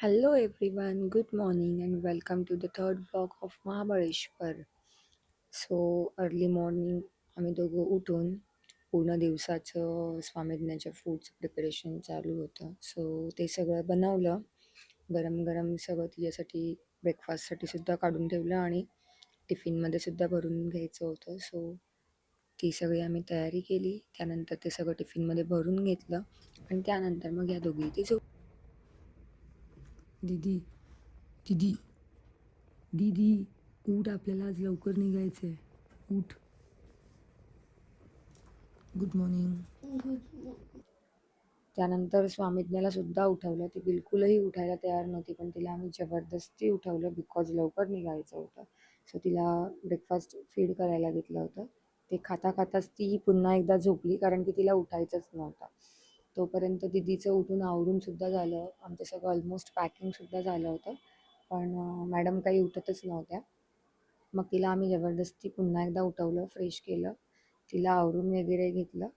Hello everyone, good morning and welcome to the third vlog of Mahabaleshwar. Early morning आम्ही दोघं उठून पूर्ण दिवसाचं स्वामीज्ञाच्या फूडचं प्रिपरेशन चालू होतं. ते सगळं बनवलं. गरम गरम सगळं तिच्यासाठी ब्रेकफास्टसाठी सुद्धा काढून ठेवलं आणि टिफिनमध्ये सुद्धा भरून घ्यायचं होतं. ती सगळी आम्ही तयारी केली. त्यानंतर ते सगळं टिफिनमध्ये भरून घेतलं आणि त्यानंतर मग या दोघी इथे दीदी दीदी दीदी उठ, आपल्याला आज लवकर निघायचंय. उठ. Good morning. त्यानंतर स्वामीज्ञाला सुद्धा उठवलं. ती बिलकुलही उठायला तयार नव्हती, पण तिला आम्ही जबरदस्ती उठवलं बिकॉज लवकर निघायचं होतं. तिला ब्रेकफास्ट फीड करायला घेतलं होतं. ते खाता खाताच ती पुन्हा एकदा झोपली, कारण की तिला उठायचंच नव्हतं. तोपर्यंत दिदीचं उठून आवरून सुद्धा झालं. आमचं सगळं ऑलमोस्ट पॅकिंगसुद्धा झालं होतं, पण मॅडम काही उठतच नव्हत्या. मग तिला आम्ही जबरदस्ती पुन्हा एकदा उठवलं, फ्रेश केलं, तिला आवरून वगैरे घेतलं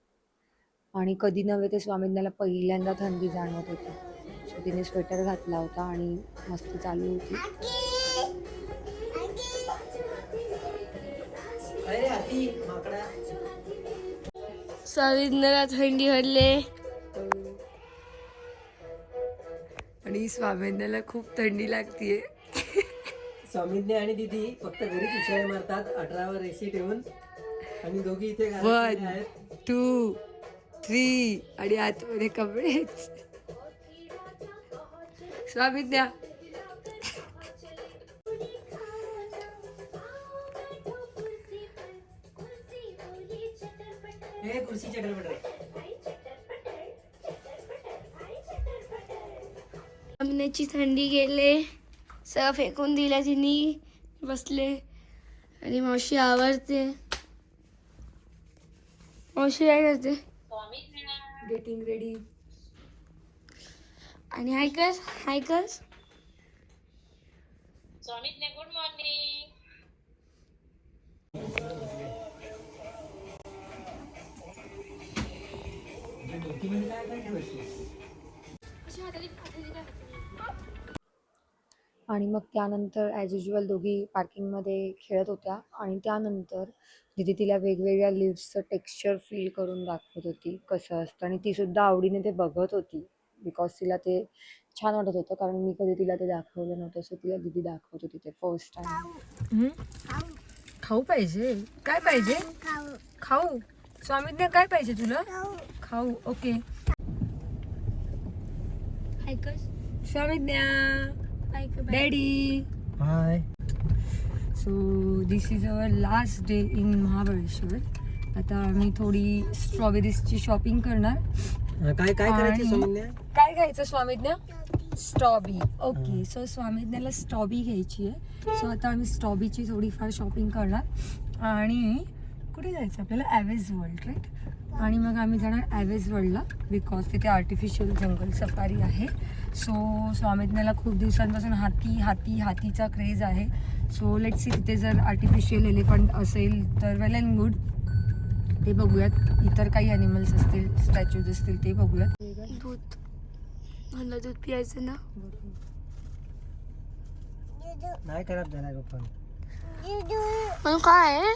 आणि कधी नव्हे ते स्वामीज्ञाला पहिल्यांदा थंडी जाणवत होती. तिने स्वेटर घातला होता आणि मस्ती चालू होती. स्वामीज्ञाला थंडी हल्ले आणि स्वामीज्ञाला खूप थंडी लागतीये. स्वामीज्ञा आणि दीदी फक्त घरीच उशाळे मारतात 18वर एसी ठेवून आणि दोघी इथे 1, 2, 3 आणि आतमध्ये कपडे. स्वामीज्ञा कुर्सी चटरपटर. स्वामीज्ञाची थंडी गेले, सगळं फेकून दिल्या तिने. बसले आणि मावशी आवरते. मावशी काय करते? Getting ready. आणि हाय कर स्वामीज्ञा, गुड मॉर्निंग. आणि मग त्यानंतर ॲज युजल दोघी पार्किंगमध्ये खेळत होत्या आणि त्यानंतर दिदी तिला वेगवेगळ्या लिव्सचं टेक्स्चर फील करून दाखवत होती कसं असतं, आणि ती सुद्धा आवडीने ते बघत होती बिकॉज तिला ते छान वाटत होतं, कारण मी कधी तिला ते दाखवलं नव्हतं. तिला दिदी दाखवत होती ते फर्स्ट टाइम. खाऊ पाहिजे? काय पाहिजे? खाऊ. स्वामीज्ञा काय पाहिजे तुला? खाऊ. ओके. हाय कर स्वामीज्ञा, हाय कर daddy. High. This is our last day in Mahabaleshwar. आता आम्ही थोडी स्ट्रॉबेरीजची शॉपिंग करणार. काय करायचं आणि स्वामीज्ञा? काय घ्यायचं स्वामीज्ञा? स्ट्रॉबी. ओके. स्वामीज्ञाला स्ट्रॉबी घ्यायची आहे. आता आम्ही स्ट्रॉबीची थोडीफार शॉपिंग करणार आणि कुठे जायचं आपल्याला? ॲव्हेज वर्ल्ड, राईट. आणि मग आम्ही जाणार ॲव्हेज वर्ल्डला बिकॉज तिथे आर्टिफिशियल जंगल सफारी आहे. स्वामीज्ञाला खूप दिवसांपासून हातीचा क्रेज आहे. लेट्स सी तिथे जर आर्टिफिशियल एलिफंट असेल तर वेल अँड गुड, ते बघूयात. इतर काही ॲनिमल्स असतील, स्टॅच्यूज असतील, ते बघूयात. दूध, मला दूध पियायचं ना. नाही खराब झाला गं पण. पण काय आहे?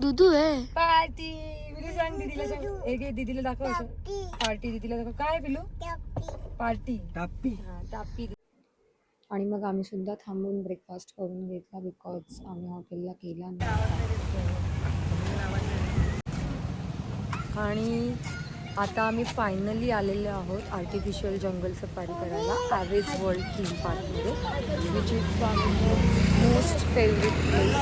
दुधू आहे. पार्टी. मी सांग दीदीला, सांग. एक दीदीला दाखव. पार्टी दीदीला दाखव. काय पिलू? पार्टी. टाप्पी. टापी. आणि मग आम्ही सुद्धा थांबून ब्रेकफास्ट करून घेतला बिकॉज आम्ही हॉटेलला केला नाही. आणि आता आम्ही फायनली आलेलो आहोत आर्टिफिशियल जंगल सफारी करायला ॲव्हेज वर्ल्ड थीम पार्कमध्ये, which is most favourite place.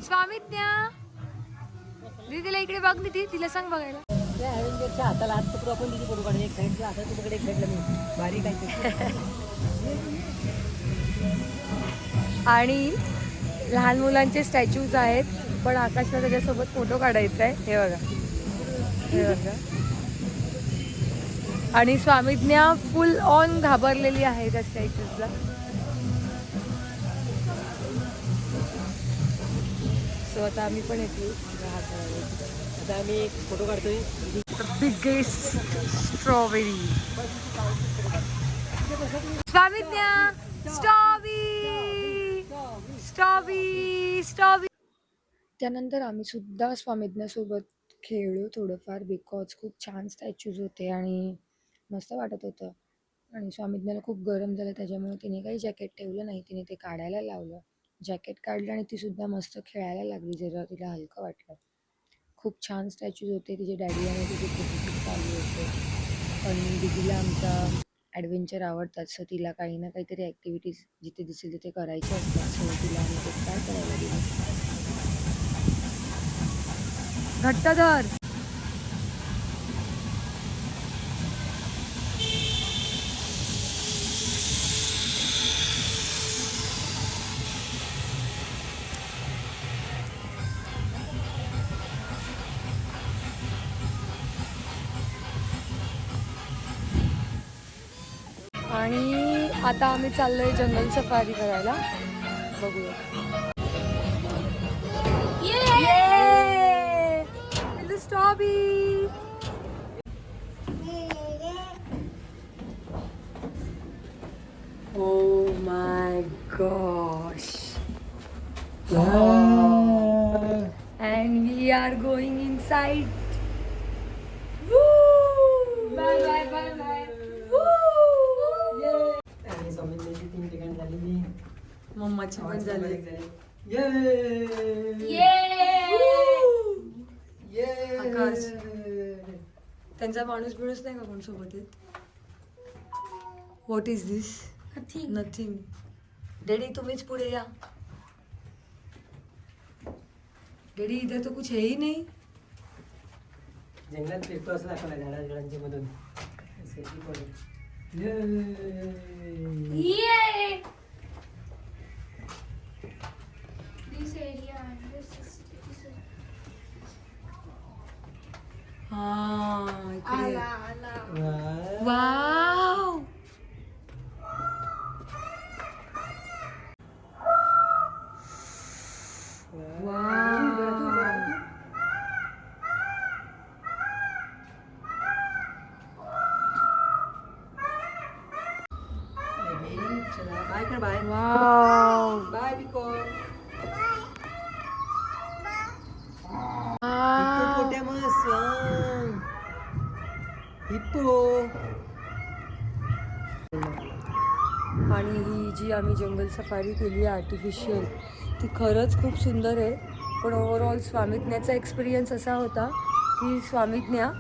Swamigya दीदीला इकडे बघ. दीदी तिला सांग बघायला. हाताला हात पकडू आपण, तिची फोटो काढून एक साईडला हातात तुकडे एक साईडला मी बारीक आहे. आणि लहान मुलांचे स्टॅच्यूज आहेत. पण आकाशला त्याच्यासोबत फोटो काढायचा आहे. हे बघा, हे बघा. आणि स्वामीज्ञा फुल ऑन घाबरलेली आहे त्या स्टॅच्यूजला. सो आता आम्ही पण येतो. आता आम्ही एक फोटो काढतोय. Biggest strawberry. स्वामीज्ञा स्ट्रॉबेरी. त्यानंतर आम्ही सुद्धा स्वामीज्ञासोबत खेळलो थोडंफार, बिकॉज खूप छान स्टॅच्यूज होते आणि मस्त वाटत होतं. आणि स्वामीज्ञाला खूप गरम झालं, त्याच्यामुळे तिने काही जॅकेट ठेवलं नाही, तिने ते काढायला लावलं. जॅकेट काढलं आणि ती सुद्धा मस्त खेळायला लागली, जरा तिला हलकं वाटलं. खूप छान स्टॅच्यूज होते. तिचे डॅडी आणि तिचे फोटोशूट चालू होते. पण दीदीला आमचा ॲडव्हेंचर आवडतात, सो तिला काही ना काहीतरी ॲक्टिव्हिटीज जिथे दिसेल तिथे करायच्या असतात. सो तिला आम्ही ते ट्राय करायला दिलं. घट्ट धर. आणि आता आम्ही चाललोय जंगल सफारी करायला. बघूया. Strawberry. Oh my gosh. And we are going inside. Woo! Bye. Woo! आणि स्वामींची 3 ठिकाणी झालेली. मम्माची पण झाली. आकाश. त्यांचा माणूस बिणूस नाही का कोण सोबत येत? What is this? Nothing. Daddy तुम्हीच पुढे या. डॅडी इधर तो कुछ है ही नहीं. जंगलात फिरतो असं दाखवलं झाडांच्या मधून. This area and this is हाँ इकडे. ala. वाव. बाय कर बाय. वाव. बाय बिको. वाव. हिप्पो. आणि ही जी आम्ही जंगल सफारी केली आहे आर्टिफिशियल, ती खरंच खूप सुंदर आहे. पण ओव्हरऑल स्वामीज्ञाचा एक्सपिरियन्स असा होता की स्वामीज्ञा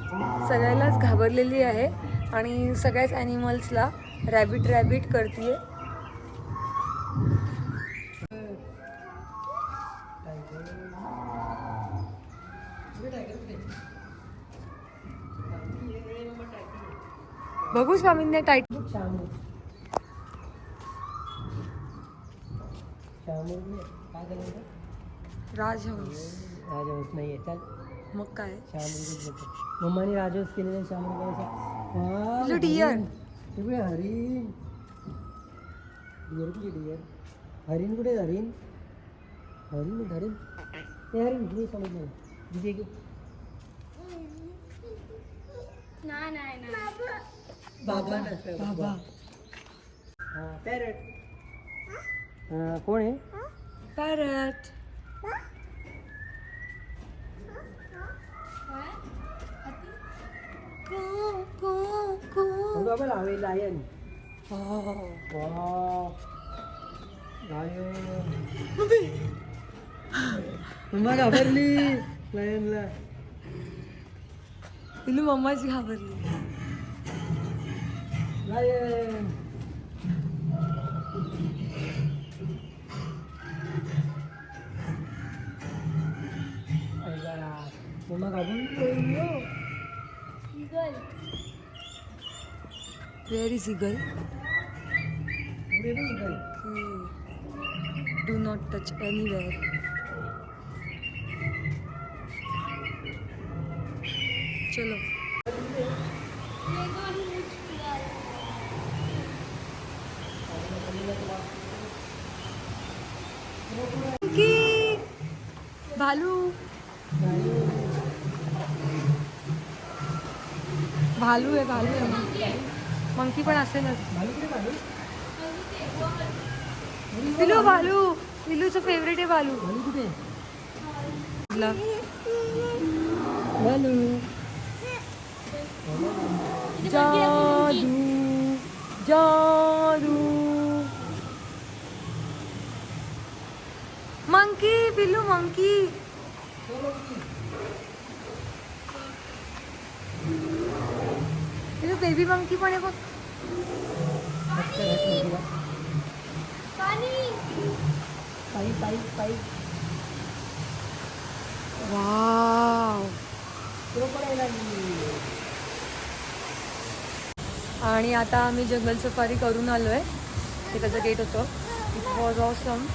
सगळ्यालाच घाबरलेली आहे आणि सगळ्याच ॲनिमल्सला रॅबिट करते. बघू स्वामींना टाईट. राजहंस. राजहंस नाहीये. चल मग काय? मम्माने राजहंस केलेले शामृग. डिअर. हरिण. डिअर कुठे? डिअर. हरिण कुठे? हरिण. ते हरिण कुठे? समजलं तिथे. नाही. बाबा. हा पॅरट. कोण आहे? पॅरट. बाबा लावे लायन. लायन. मम्मा घाबरली लायनला. तिने मम्माची घाबरली. लायन. मम्मा घाबरली. Where is eagle? Do not touch anywhere. चलो भालू भालू आहे मंकी पण असेलच. पिलू भालू पिलूचं फेवरेट आहे भालू. कुठे जादू जादू मंकी पिलू मंकी. पिलू बेबी मंकी पण आहे बघ. पायी वाव. आणि आता आम्ही जंगल सफारी करून आलोय. ते त्याचं गेट होतं. It was awesome.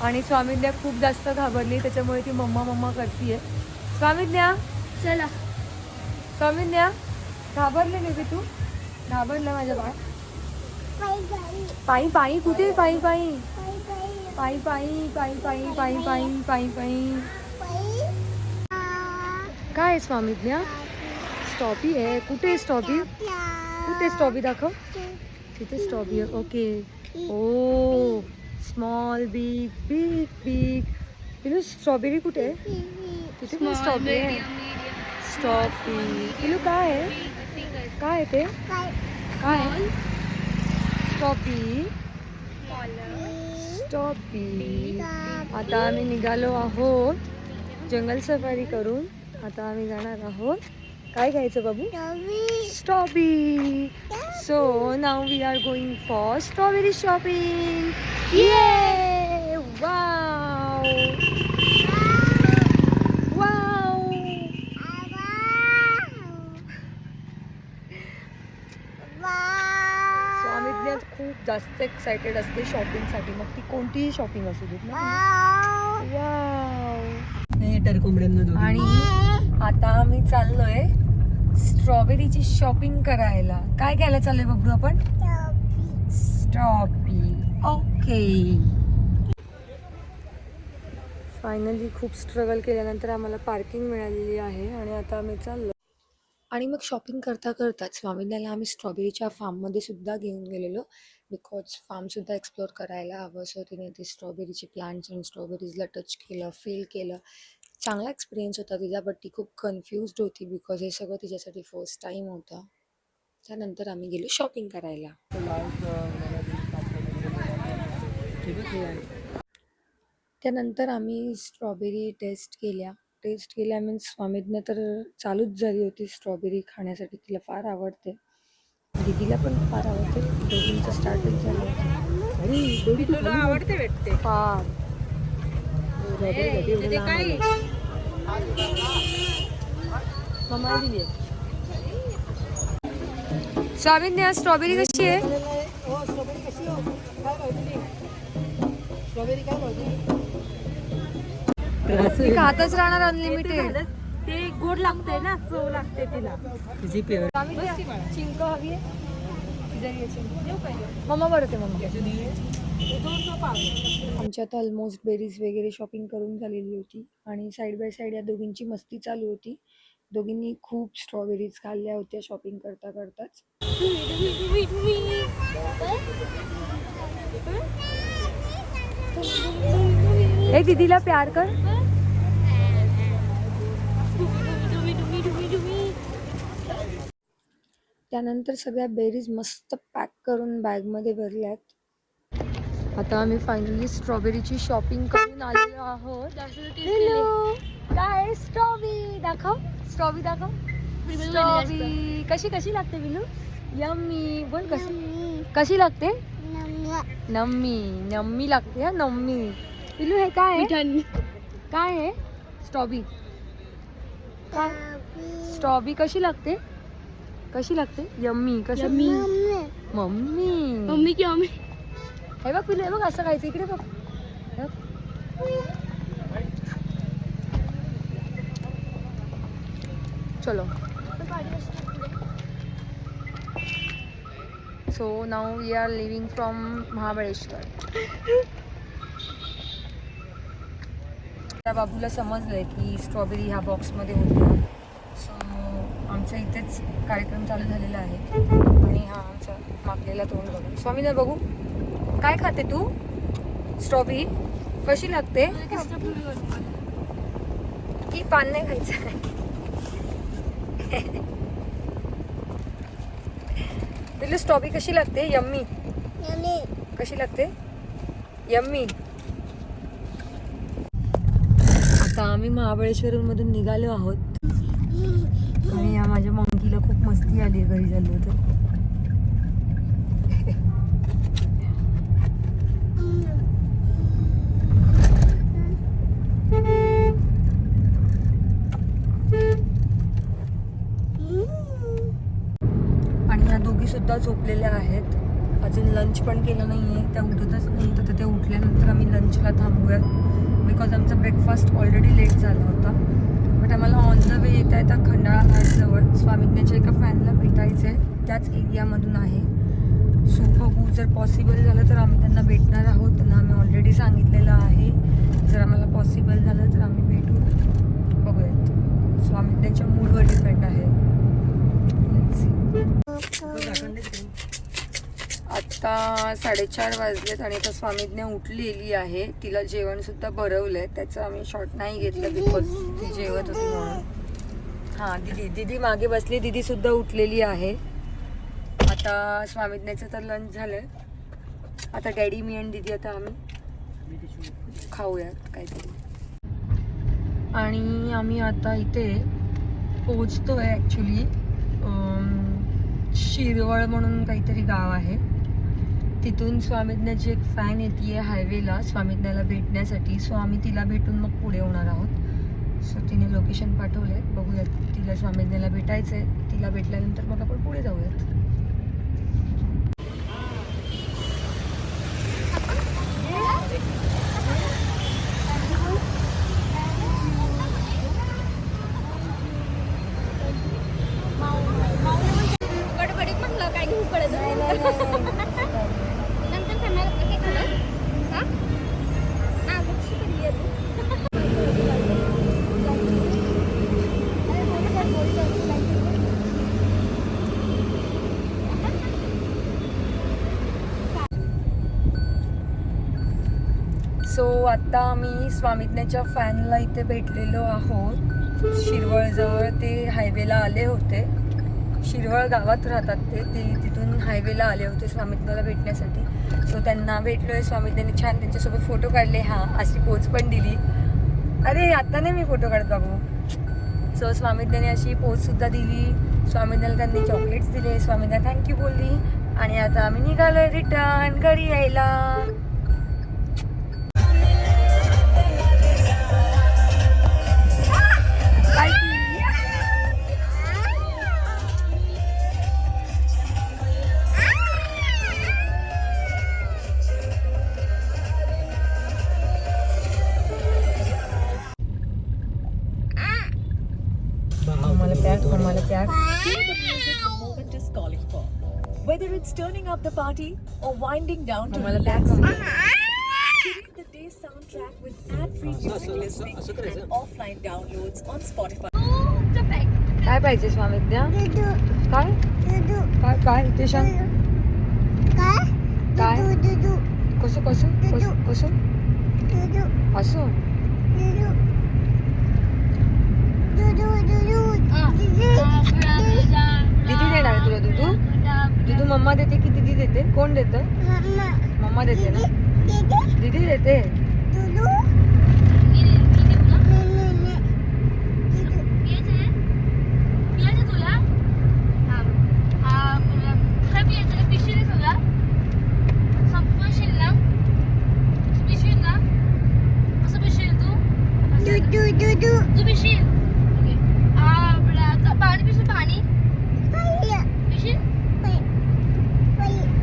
आणि स्वामीज्ञा खूप जास्त घाबरली त्याच्यामुळे ती मम्मा मम्मा करतीये. स्वामीज्ञा चला स्वामीज्ञा घाबरले नाही की तू. घाबरलं माझ्या बाळ. पायी पायी कुठे पायी पायी पायी पायी पायी पायी पायी पायी पायी पायी. काय आहे स्वामीज्ञा. स्टॉपी आहे. कुठे स्टॉपी. कुठे स्टॉबी दाखव. तिथे स्टॉबी आहे. ओके. ओ स्मॉल बिग बिग बिग. पिलू स्ट्रॉबेरी कुठे आहे. तिथे पण स्ट्रॉबेरी आहे. स्ट्रॉबेरी. पिलू काय आहे. काय आहे ते. काय आहे. Strawberry strawberry. आता आम्ही निघालो आहोत जंगल सफारी करून. आता आम्ही जाणार आहोत. काय घ्यायचं बाबू. Strawberry. So now we are going for strawberry shopping. ये वाव वाव. स्वामीज्ञा खूप जास्त एक्सायटेड असते शॉपिंगसाठी. मग ती कोणतीही शॉपिंग असू देत ना. वाव. कोंबड्यांना. आणि आता आम्ही चाललोय स्ट्रॉबेरीची शॉपिंग करायला. काय घ्यायला चाललोय बबडू आपण. स्ट्रॉबेरी. ओके. फायनली खूप स्ट्रगल केल्यानंतर आम्हाला पार्किंग मिळालेली आहे आणि आता आम्ही चाललो. आणि मग शॉपिंग करता करताच स्वामीज्ञाला आम्ही स्ट्रॉबेरीच्या फार्ममध्ये सुद्धा घेऊन गेलेलो. बिकॉज फार्मसुद्धा एक्सप्लोअर करायला हवं. सो तिने ते स्ट्रॉबेरीचे प्लांट्स आणि स्ट्रॉबेरीजला टच केलं फील केलं. चांगला एक्सपिरियन्स होता तिचा. बट ती खूप कन्फ्युज्ड होती बिकॉज हे सगळं तिच्यासाठी फर्स्ट टाईम होतं. त्यानंतर आम्ही गेलो शॉपिंग करायला. त्यानंतर आम्ही स्ट्रॉबेरी टेस्ट केल्या मीन्स स्वामीज्ञा तर चालूच झाली होती स्ट्रॉबेरी खाण्यासाठी. तिला फार आवडते. दीदीला पण फार आवडते. दोघींचं स्टार्टच झालं. आवडते भेटते फार. मम्मा दिली आहे. स्वामीज्ञा स्ट्रॉबेरी कशी आहे. स्ट्रॉबेरी काय ती खातच राहणार अनलिमिटेड. ते गोड लागते ना. चव लागते तिला. तुझी फेवरेट. स्वामीज्ञा चिंक हवी आहे. जरी मम्मा बरं ते मम्मा. आमची आता ऑलमोस्ट बेरीज वगैरे शॉपिंग करून झालेली होती. आणि साईड बाय साईड या दोघींची मस्ती चालू होती. दोघींनी खूप स्ट्रॉबेरीज खाल्ल्या होत्या शॉपिंग करता करताच. ए दीदीला प्यार कर. त्यानंतर सगळ्या बेरीज मस्त पॅक करून बॅगमध्ये भरल्यात. आता आम्ही फायनली स्ट्रॉबेरीची शॉपिंग करून आलेलो आहोत. Hello. काय स्ट्रॉबेरी दाखव. स्ट्रॉबेरी दाखव. स्ट्रॉबेरी कशी कशी लागते विलू. यम्मी बोल. कशी लागते. नम्मी नम्मी लागते. हा नम्मी. विलू हे काय काय आहे. स्ट्रॉबेरी काय. स्ट्रॉबेरी कशी लागते. कशी लागते. यम्मी. कशी मम्मी मम्मी की मम्मी. हे बघ पिलू. हे बघ असं खायचं. इकडे बघ. चलो. So now we are leaving from Mahabaleshwar. त्या बाबूला समजलंय की स्ट्रॉबेरी ह्या बॉक्समध्ये होत्या. सो आमचा इथेच कार्यक्रम चालू झालेला आहे आणि हा आमचा मागलेला तोंड बघू. स्वामीला बघू काय खाते तू? स्ट्रॉबेरी कशी लागते? की पान नाही खायचं आहे? तुला स्ट्रॉबेरी कशी लागते? यम्मी कशी लागते? यम्मी. आता आम्ही महाबळेश्वरमधून निघालो आहोत आणि या माझ्या मंकीला खूप मस्ती आली घरी झाली होतं. आणि ह्या दोघी सुद्धा झोपलेल्या आहेत. अजून लंच पण केलं नाही आहे. त्या उठतच नाही. तर ते उठल्यानंतर आम्ही लंचला थांबूयात बिकॉज आमचा ब्रेकफास्ट ऑलरेडी लेट झाला होता. बट आम्हाला ऑन द वे येता येता खंडाळा घाटजवळ स्वामीज्ञाच्या एका फॅनला भेटायचं आहे. त्याच एरियामधून आहे. सो बघू जर पॉसिबल झालं तर आम्ही त्यांना भेटणार आहोत. त्यांना आम्ही ऑलरेडी सांगितलेलं आहे. जर आम्हाला पॉसिबल झालं तर आम्ही भेटू. बघूयात. स्वामीज्ञाच्या मूडवर डिपेंड आहे. आत्ता 4:30 वाजलेत आणि आता स्वामीज्ञा उठलेली आहे. तिला जेवण सुद्धा भरवलंय. त्याचं आम्ही शॉर्ट नाही घेतलं बिकॉज ती जेवत होती म्हणून. हां दीदी मागे बसली. दीदी सुद्धा उठलेली आहे. आता स्वामीज्ञाचं तर लंच झालंय. आता डॅडी मी आणि दीदी आता आम्ही खाऊयात काहीतरी. आणि आम्ही आता इथे पोहोचतोय ॲक्च्युली. शिरवळ म्हणून काहीतरी गाव आहे. तिथून स्वामीज्ञाची एक फॅन येते हायवेला स्वामीज्ञाला भेटण्यासाठी. सो आम्ही तिला भेटून मग पुढे होणार आहोत. सो तिने लोकेशन पाठवलंय. बघूयात. तिला स्वामीज्ञाला भेटायचं आहे. तिला भेटल्यानंतर मग आपण पुढे जाऊयात. सो आत्ता आम्ही स्वामीज्ञाच्या फॅनला इथे भेटलेलो आहोत. शिरवळजवळ ते हायवेला आले होते. शिरवळ गावात राहतात ते तिथून हायवेला आले होते स्वामीज्ञाला भेटण्यासाठी. सो त्यांना भेटलो आहे. स्वामीज्ञांनी छान त्यांच्यासोबत फोटो काढले. हां अशी पोच पण दिली. अरे आता नाही मी फोटो काढत बाबू. सो स्वामीज्ञांनी अशी पोचसुद्धा दिली. स्वामीज्ञाला त्यांनी चॉकलेट्स दिले. स्वामीज्ञा थँक्यू बोलली. आणि आता आम्ही निघालो आहे रिटर्न घरी यायला. Whether it's turning up the party or winding down to relaxing, create the day's soundtrack with ad-free music listening and offline downloads on Spotify. काय पाहिजे स्वामीज्ञा? काय काय काय ते सांग. काय कसं कसं कसं कसं असं? दीदी देणार आहे तुला दुधू? दुधू मम्मा देते की दीदी देते? कोण देतं? मम्मा देते ना? दीदी देते. तू पिशील पाणी पिशील पाणी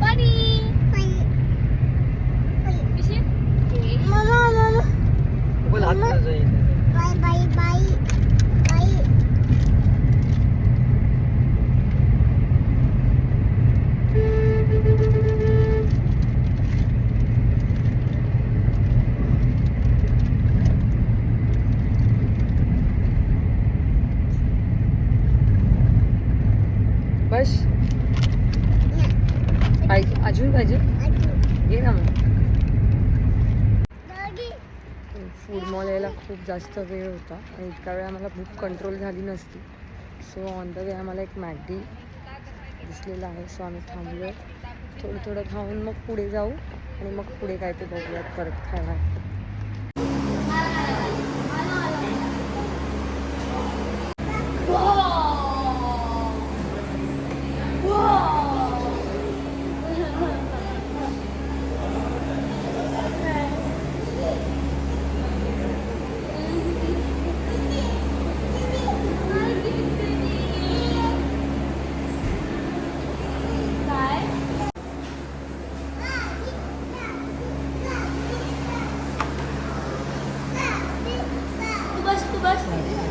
पिशील पाणी पिशील पाहिजे घे ना मग. फूड मॉल यायला खूप जास्त वेळ होता आणि इतका वेळ आम्हाला भूक कंट्रोल झाली नसती. सो ऑन द वे आम्हाला एक मॅकडी दिसलेला आहे. सो आम्ही थांबलो, थोडं थोडं खाऊन मग पुढे जाऊ आणि मग पुढे काय ते बघूयात परत खायला.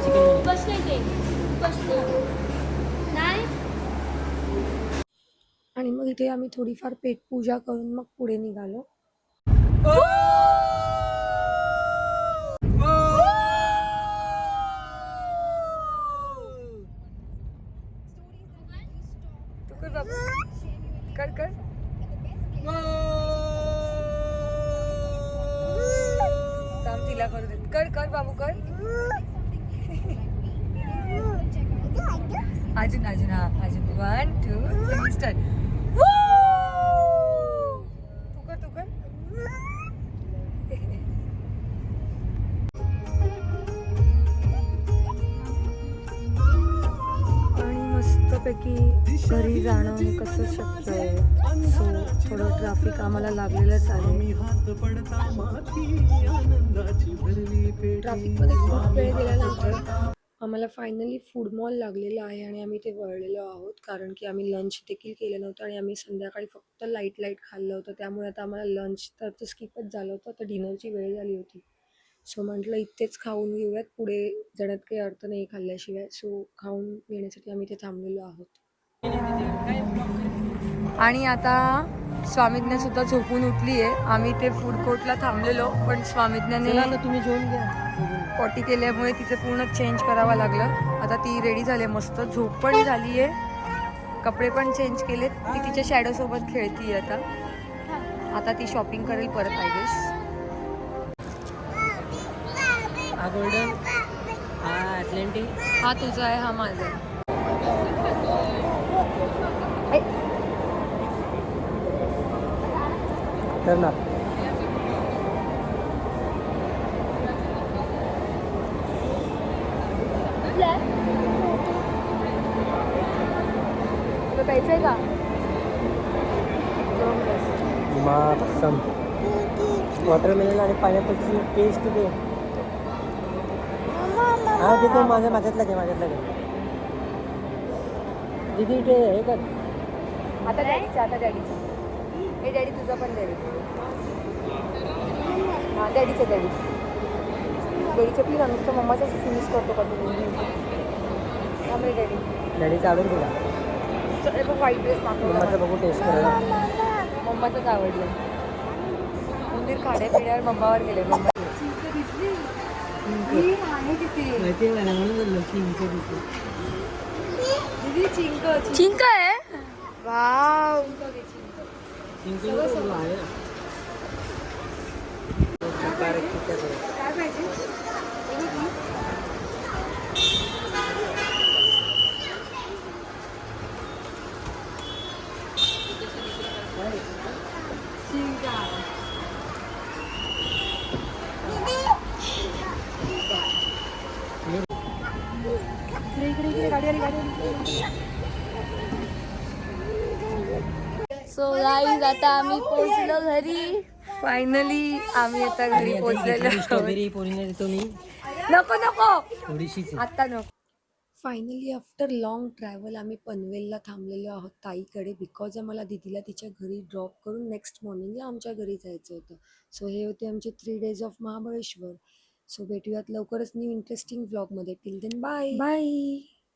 तू बस नाही ते बस नाही. आणि मग इथे आम्ही थोडीफार पेटपूजा करून मग पुढे निघालो. तू कर बाबू, कर कर. थांब तिला करू दे. कर कर बाबू कर. अजून अजून हा अजून 1 2 3 स्टार्ट. तू कर तू कर. आणि मस्तपैकी घरी जाणं हे कसं शक्य आहे. सो थोडं ट्रॅफिक आम्हाला लागलेलंच आहे. ट्रॅफिकमध्ये खूप वेळ गेल्यानंतर आम्हाला फायनली फूड मॉल लागलेलं आहे आणि आम्ही ते वळलेलो आहोत, कारण की आम्ही लंच देखील केलं नव्हतं आणि आम्ही संध्याकाळी फक्त लाईट खाल्लं होतं. त्यामुळे आता आम्हाला लंच तर स्किपच झालं होतं. आता डिनरची वेळ झाली होती. सो म्हटलं इथेच खाऊन घेऊयात, पुढे जाण्यात काही अर्थ नाही खाल्ल्याशिवाय. सो खाऊन घेण्यासाठी आम्ही इथे थांबलेलो आहोत. आणि आता स्वामीज्ञा सुद्धा झोपून उठली आहे. आम्ही ते फूड कोर्टला थांबलेलो, पण स्वामीज्ञाने तुम्ही जेवून घ्या. पॉटी केल्यामुळे तिचं पूर्ण चेंज करावं लागलं. आता ती रेडी झाली, मस्त झोप पण झाली आहे, कपडे पण चेंज केलेत. ती तिच्या शॅडोसोबत खेळती आहे. आता ती शॉपिंग करेल परत आय गेस. हा गोल्डन, हा अटलांटिक. हा तुझा आहे, हा माझा आहे. तर ना तुला प्यायचं आहे का? मासम वॉटरमेलन आणि पायनॅपलची पेस्ट दे. हा ते माझ्यातला घे दीदी ते हे कर. आता डॅडीचं, आता डॅडीचं. हे डॅडी तुझं पण डॅडी. हां डॅडीचं डॅडीचं पी ना. नुसतं मम्माचं फिनिश करतो का तुम्ही? त्यामुळे डॅडी चालून तुला बघ व्हाईट ड्रेस मागवला. मम्माचं बघू टेस्ट करायला. मम्माचंच आवडलं. उंदीर खाड्या पिढ्यावर मम्मावर गेले. मम्मा आहे तिथे माहिती आहे मला, म्हणून बोललो की इथे तिथे दीदी चिंक चिंक आहे. वाव. आहे. काय पाहिजे? चिंका. इकडे गाडी आली. सो गाईज आता आम्ही पोहोचलो घरी. फायनली आम्ही आता घरी पोहोचलेलो आहोत. स्ट्रॉबेरी पोरीने देतो मी नको नको थोडीशीच आहे. आता नको. फायनली आफ्टर लॉंग ट्रॅव्हल आम्ही पनवेलला थांबलेलो आहोत ताईकडे, बिकॉज आम्हाला दीदीला तिच्या घरी ड्रॉप करून नेक्स्ट मॉर्निंगला आमच्या घरी जायचं होतं. सो हे होते आमचे 3 days ऑफ महाबळेश्वर. सो भेटूयात लवकरच न्यू इंटरेस्टिंग व्लॉगमध्ये. Till then bye bye.